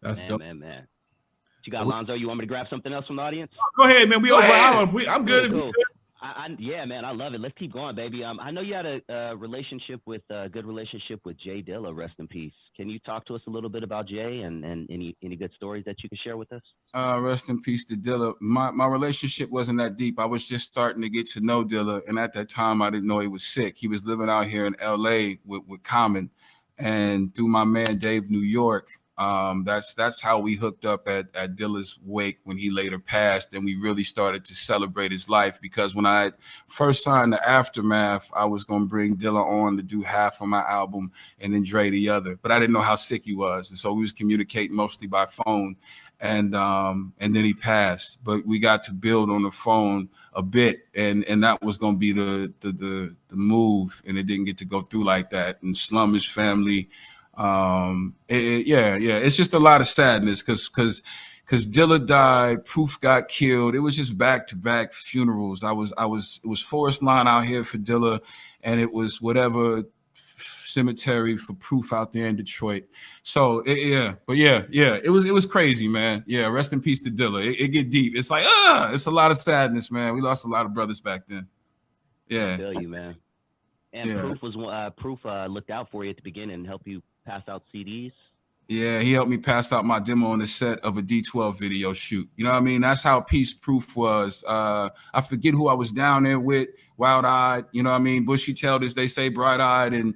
That's Man, dope. man, man. You got Lonzo. You want me to grab something else from the audience? Go ahead, man. We Go over an ahead. hour. I'm good. Cool. Yeah, man, I love it. Let's keep going, baby. I know you had a relationship with good relationship with DILLA. Rest in peace. Can you talk to us a little bit about Jay and any good stories that you can share with us? Rest in peace to DILLA. My relationship wasn't that deep. I was just starting to get to know DILLA, and at that time, I didn't know he was sick. He was living out here in LA with Common, and through my man Dave, New York. That's how we hooked up at DILLA's wake when he later passed, and we really started to celebrate his life, because when I first signed the Aftermath, I was gonna bring DILLA on to do half of my album and then Dre the other, but I didn't know how sick he was, and so we was communicating mostly by phone, and then he passed. But we got to build on the phone a bit, and that was gonna be the move, and it didn't get to go through like that. And Slum his family. It's just a lot of sadness because DILLA died, Proof got killed. It was just back-to-back funerals. It was Forest Line out here for DILLA, and it was whatever cemetery for Proof out there in Detroit. So it was crazy, man. Yeah, rest in peace to DILLA. It get deep. It's like it's a lot of sadness, man. We lost a lot of brothers back then. Yeah, I feel you, man. And yeah. Proof looked out for you at the beginning and helped you pass out CDs. Yeah, he helped me pass out my demo on the set of a D12 video shoot. You know what I mean? That's how Peace Proof was. I forget who I was down there with, Wild Eyed, you know what I mean? Bushy tailed, as they say, bright eyed, and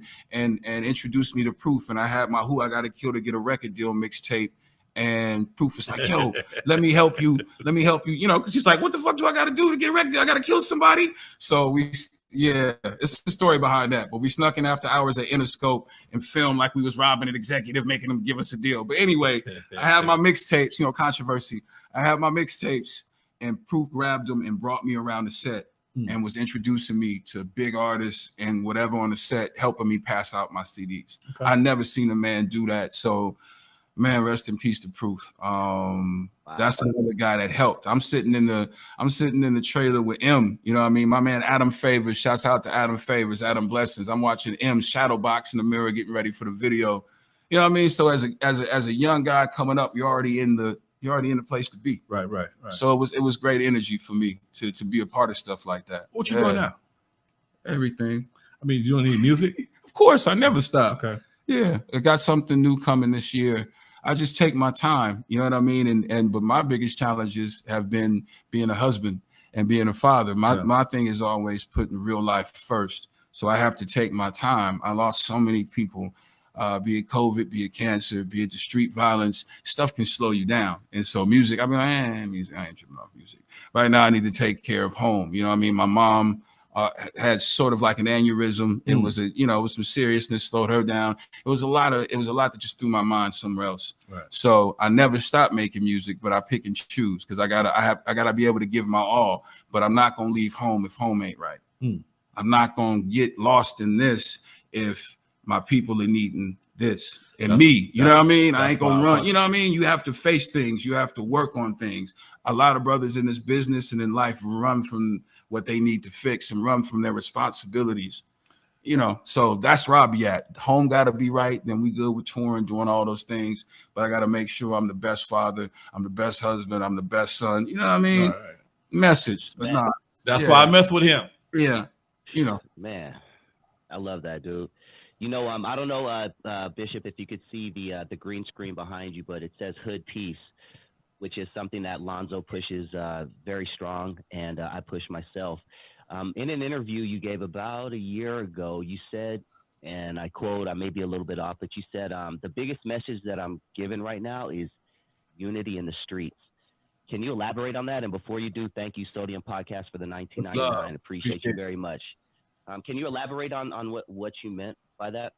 introduced me to Proof. And I had my Who I Gotta Kill to Get a Record Deal mixtape. And Proof was like, yo, let me help you, you know, because he's like, what the fuck do I got to do to get a record deal? I got to kill somebody. So it's the story behind that. But we snuck in after hours at Interscope and filmed like we was robbing an executive, making them give us a deal. But anyway, I have my mixtapes, you know, controversy. I have my mixtapes, and Proof grabbed them and brought me around the set and was introducing me to big artists and whatever on the set, helping me pass out my CDs. Okay. I never seen a man do that. So, man, rest in peace to Proof. That's another guy that helped. I'm sitting in the trailer with M. You know what I mean? My man Adam Favors. Shouts out to Adam Favors, Adam Blessings. I'm watching M shadow box in the mirror, getting ready for the video. You know what I mean? So as a young guy coming up, you're already in the place to be. Right. So it was great energy for me to be a part of stuff like that. What you doing now? Everything. I mean, you don't need music? Of course, I never stop. Okay. Yeah, I got something new coming this year. I just take my time, you know what I mean? But my biggest challenges have been being a husband and being a father. My thing is always putting real life first. So I have to take my time. I lost so many people, be it COVID, be it cancer, be it the street violence. Stuff can slow you down. And so music, I mean, I ain't tripping off music. Right now I need to take care of home. You know what I mean? My mom had sort of like an aneurysm. It was it was some seriousness, slowed her down. It was a lot that just threw my mind somewhere else. Right. So I never stopped making music, but I pick and choose because I gotta be able to give my all. But I'm not gonna leave home if home ain't right. I'm not gonna get lost in this if my people are needing this and me. You know what I mean? I ain't gonna run. You know what I mean? You have to face things. You have to work on things. A lot of brothers in this business and in life run from what they need to fix and run from their responsibilities. You know, so that's where I be at. Home got to be right. Then we good with touring, doing all those things. But I got to make sure I'm the best father. I'm the best husband. I'm the best son. You know what I mean? Right. Message. But nah, that's why I mess with him. Yeah. You know. Man, I love that, dude. You know, I don't know, Bishop, if you could see the green screen behind you, but it says Hood Peace, which is something that Lonzo pushes very strong, and I push myself. In an interview you gave about a year ago, you said, and I quote, I may be a little bit off, but you said, the biggest message that I'm giving right now is unity in the streets. Can you elaborate on that? And before you do, thank you, Sodium Podcast, for the $19.99. Appreciate you very much. Can you elaborate on what you meant by that?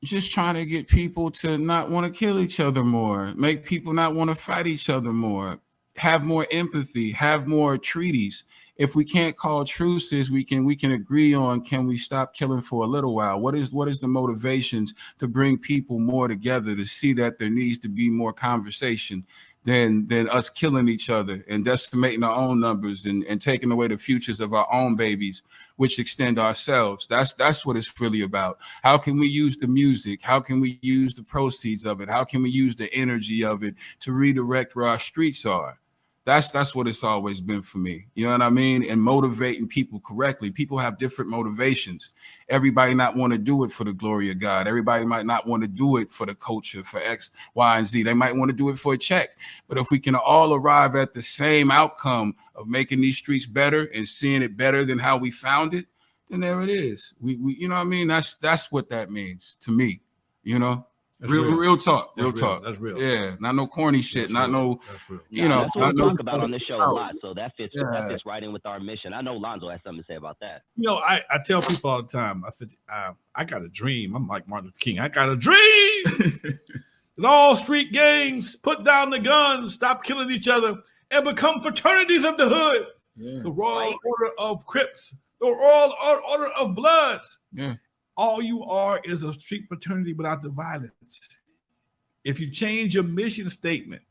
Just trying to get people to not want to kill each other more, make people not want to fight each other more, have more empathy, have more treaties. If we can't call truces, we can agree on, can we stop killing for a little while? What is the motivations to bring people more together, to see that there needs to be more conversation? than us killing each other and decimating our own numbers and taking away the futures of our own babies, which extend ourselves. That's what it's really about. How can we use the music? How can we use the proceeds of it? How can we use the energy of it to redirect where our streets are? That's what it's always been for me. You know what I mean? And motivating people correctly. People have different motivations. Everybody not want to do it for the glory of God. Everybody might not want to do it for the culture, for X, Y, and Z. They might want to do it for a check. But if we can all arrive at the same outcome of making these streets better and seeing it better than how we found it, then there it is. We you know what I mean? That's what that means to me, you know? Real talk. That's real. Yeah, not no corny shit. That's not real. no, That's real. you know. That's what we talk about on this show a lot. So that fits right in with our mission. I know Lonzo has something to say about that. You know, I tell people all the time, I said, I got a dream. I'm like Martin Luther King. I got a dream that all street gangs put down the guns, stop killing each other, and become fraternities of the hood. Yeah. The Royal Order of Crips, the Royal Order of Bloods. Yeah. All you are is a street fraternity without the violence. If you change your mission statement,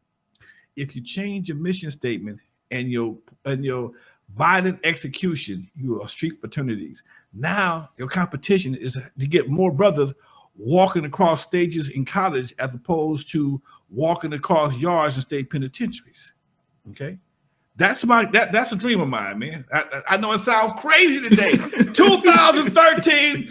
and your violent execution, you are street fraternities. Now your competition is to get more brothers walking across stages in college as opposed to walking across yards in state penitentiaries. Okay. That's a dream of mine, man. I know it sounds crazy today. 2013,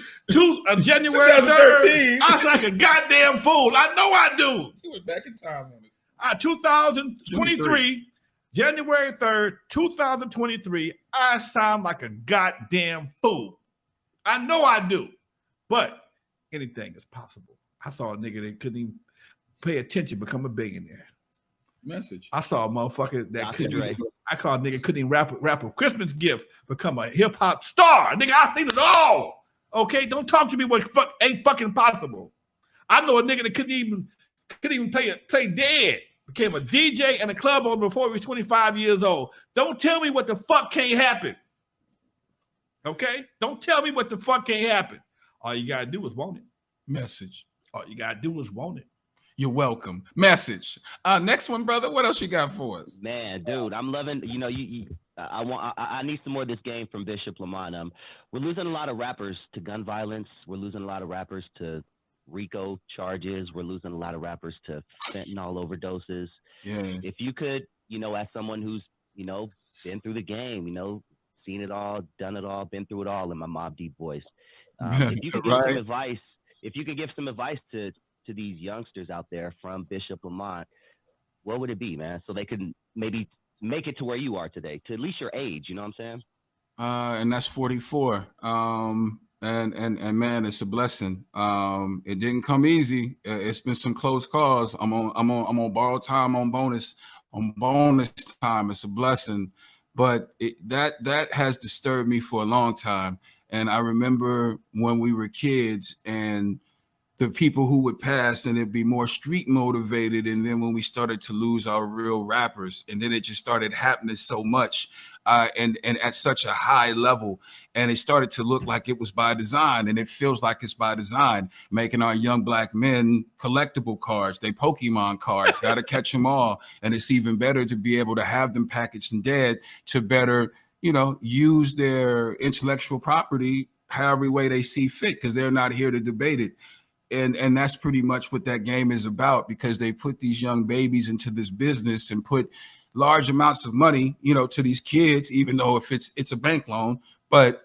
January 3rd. I was like a goddamn fool. I know I do. You went back in time on it. 2023, January 3rd, 2023. I sound like a goddamn fool. I know I do. But anything is possible. I saw a nigga that couldn't even pay attention become a billionaire. Message. I saw a motherfucker that couldn't even rap a Christmas gift, become a hip hop star. Nigga, I seen it all. Okay, don't talk to me what ain't fucking possible. I know a nigga that couldn't even play dead, became a DJ and a club owner before he was 25 years old. Don't tell me what the fuck can't happen. Okay, don't tell me what the fuck can't happen. All you gotta do is want it. Message. All you gotta do is want it. You're welcome. Message. Next one, brother. What else you got for us? Man, dude, I'm loving. You know, I need some more of this game from Bishop Lamont. We're losing a lot of rappers to gun violence. We're losing a lot of rappers to RICO charges. We're losing a lot of rappers to fentanyl overdoses. Yeah. If you could, you know, as someone who's, you know, been through the game, you know, seen it all, done it all, been through it all in my Mobb Deep voice. If you could give some advice, to these youngsters out there from Bishop Lamont, what would it be, man? So they could maybe make it to where you are today, to at least your age, you know what I'm saying? And that's 44. And man, it's a blessing. It didn't come easy. It's been some close calls. I'm on borrowed time, on bonus time. It's a blessing, but that has disturbed me for a long time. And I remember when we were kids and the people who would pass and it'd be more street motivated. And then when we started to lose our real rappers, and then it just started happening so much and at such a high level. And it started to look like it was by design, and it feels like it's by design, making our young black men collectible cards, they Pokemon cards, got to catch them all. And it's even better to be able to have them packaged and dead to better, you know, use their intellectual property however way they see fit, because they're not here to debate it. And that's pretty much what that game is about, because they put these young babies into this business and put large amounts of money, you know, to these kids, even though if it's a bank loan, but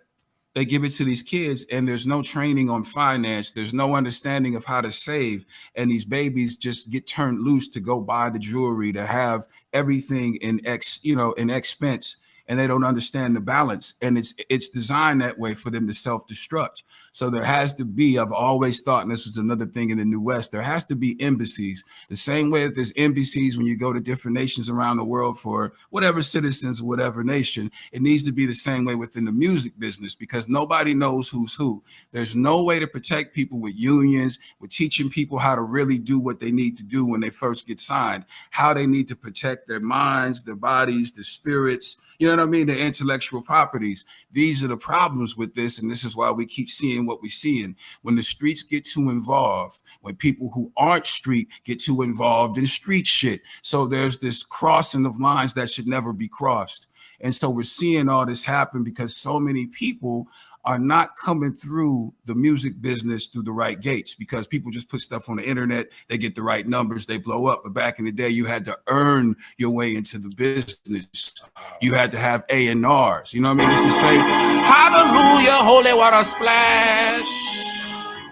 they give it to these kids and there's no training on finance. There's no understanding of how to save. And these babies just get turned loose to go buy the jewelry, to have everything in expense. And they don't understand the balance. And it's designed that way for them to self-destruct. So there has to be, I've always thought, and this is another thing in the New West, there has to be embassies. The same way that there's embassies when you go to different nations around the world for whatever citizens of whatever nation, it needs to be the same way within the music business, because nobody knows who's who. There's no way to protect people with unions, with teaching people how to really do what they need to do when they first get signed, how they need to protect their minds, their bodies, their spirits, You know what I mean? The intellectual properties. These are the problems with this, and this is why we keep seeing what we're seeing. When the streets get too involved, when people who aren't street get too involved in street shit. So there's this crossing of lines that should never be crossed. And so we're seeing all this happen because so many people are not coming through the music business through the right gates, because people just put stuff on the internet, they get the right numbers, they blow up. But back in the day, you had to earn your way into the business. You had to have A&Rs. You know what I mean? It's to say, hallelujah, holy water splash.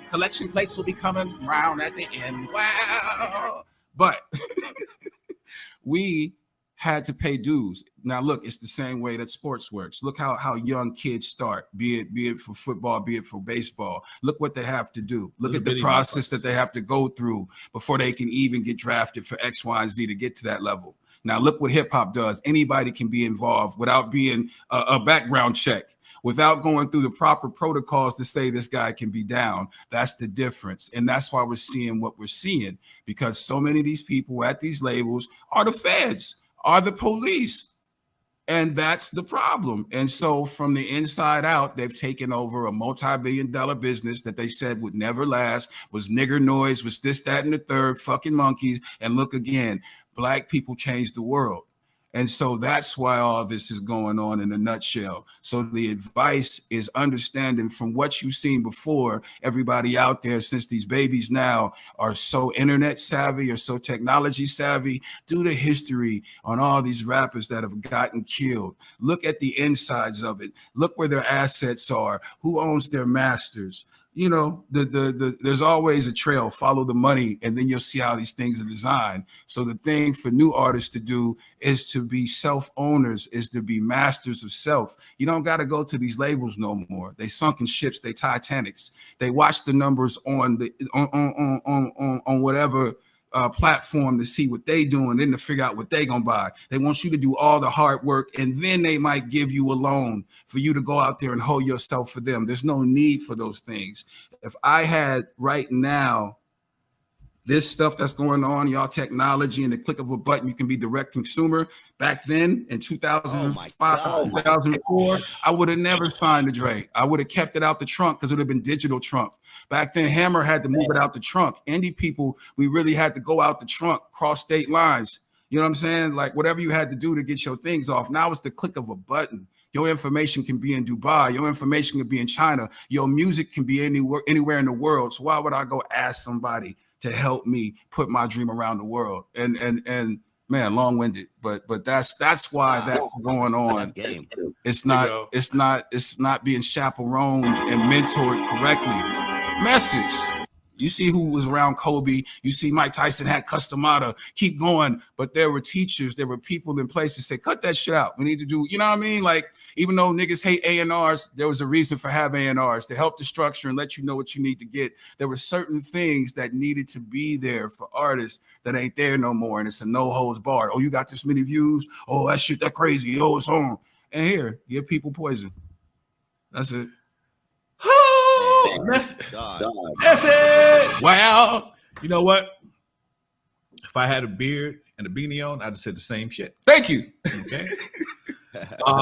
Collection plates will be coming round at the end. Wow. But we had to pay dues. Now, look, it's the same way that sports works. Look how young kids start, be it for football, be it for baseball. Look what they have to do. Look at the process that they have to go through before they can even get drafted for X, Y, and Z to get to that level. Now, look what hip hop does. Anybody can be involved without being a background check, without going through the proper protocols to say this guy can be down. That's the difference. And that's why we're seeing what we're seeing, because so many of these people at these labels are the feds, are the police. And that's the problem. And so from the inside out, they've taken over a multi-billion-dollar business that they said would never last, was nigger noise, was this, that, and the third, fucking monkeys. And look again, Black people changed the world. And so that's why all this is going on in a nutshell. So the advice is understanding from what you've seen before. Everybody out there, since these babies now are so internet savvy or so technology savvy, do the history on all these rappers that have gotten killed. Look at the insides of it. Look where their assets are, who owns their masters. You know, there's always a trail. Follow the money, and then you'll see how these things are designed. So the thing for new artists to do is to be self-owners, is to be masters of self. You don't got to go to these labels no more. They sunken ships, they Titanics. They watch the numbers on the on whatever platform to see what they doing, then to figure out what they gonna buy. They want you to do all the hard work, and then they might give you a loan for you to go out there and hold yourself for them. There's no need for those things. If I had right now this stuff that's going on, y'all technology, and the click of a button, you can be direct consumer. Back then in 2005, 2004, I would have never signed to Dre. I would have kept it out the trunk because it would have been digital trunk. Back then, Hammer had to move it out the trunk. Indie people, we really had to go out the trunk, cross state lines. You know what I'm saying? Like whatever you had to do to get your things off. Now it's the click of a button. Your information can be in Dubai. Your information can be in China. Your music can be anywhere in the world. So why would I go ask somebody to help me put my dream around the world? And man, long-winded, but that's why that's going on. It's not being chaperoned and mentored correctly. Message. You see who was around Kobe. You see Mike Tyson had Customata. Keep going. But there were teachers, there were people in place to say, cut that shit out. We need to do, you know what I mean? Like, even though niggas hate A&Rs, there was a reason for having A&Rs to help the structure and let you know what you need to get. There were certain things that needed to be there for artists that ain't there no more. And it's a no holds barred. Oh, you got this many views. Oh, that shit, that crazy. Oh, it's on. And here, give people poison. That's it. Message. Wow. You know what? If I had a beard and a beanie on, I'd have said the same shit. Thank you. Okay.